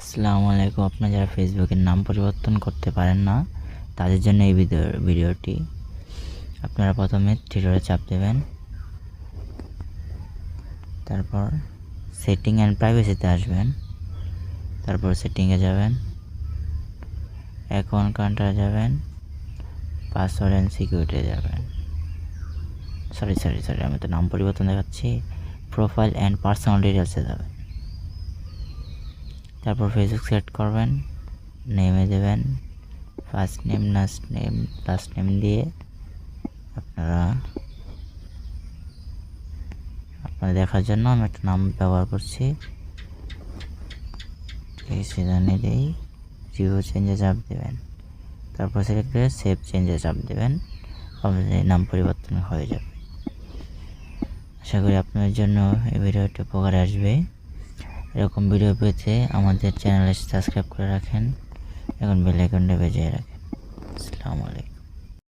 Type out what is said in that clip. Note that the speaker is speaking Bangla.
আসসালামু আলাইকুম। আপনারা যারা ফেসবুকের নাম পরিবর্তন করতে পারেন না তাদের জন্য এই ভিডিওটি। আপনারা প্রথমে থ্রি চাপ দেবেন, তারপর সেটিং অ্যান্ড প্রাইভেসিতে আসবেন, তারপর সেটিংয়ে যাবেন, অ্যাকাউন্ট কাউন্টারে যাবেন, পাসওয়ার্ড অ্যান্ড সিকিউরিটি যাবেন। সরি আমি তো নাম পরিবর্তন দেখাচ্ছি। প্রোফাইল অ্যান্ড পার্সোনাল ডিটেলসে যাবেন, তারপর ফেসবুক সেট করবেন, নেমে দেবেন ফার্স্ট নেম লাস্ট নেম দিয়ে আপনারা দেখার জন্য আমি একটা নাম ব্যবহার করছি। এই সেখানে দিই রিভিউ চেঞ্জে চাপ দেবেন, তারপর সিলেক্ট করে সেভ চেঞ্জে চাপ দেবেন। আপনাদের নাম পরিবর্তন হয়ে যাবে। আশা করি আপনাদের জন্য এই ভিডিওটি উপকারে আসবে। এরকম ভিডিও পেতে আমাদের চ্যানেলে সাবস্ক্রাইব করে রাখেন, এখন বেল আইকনটা বাজিয়ে রাখেন। আসসালামু আলাইকুম।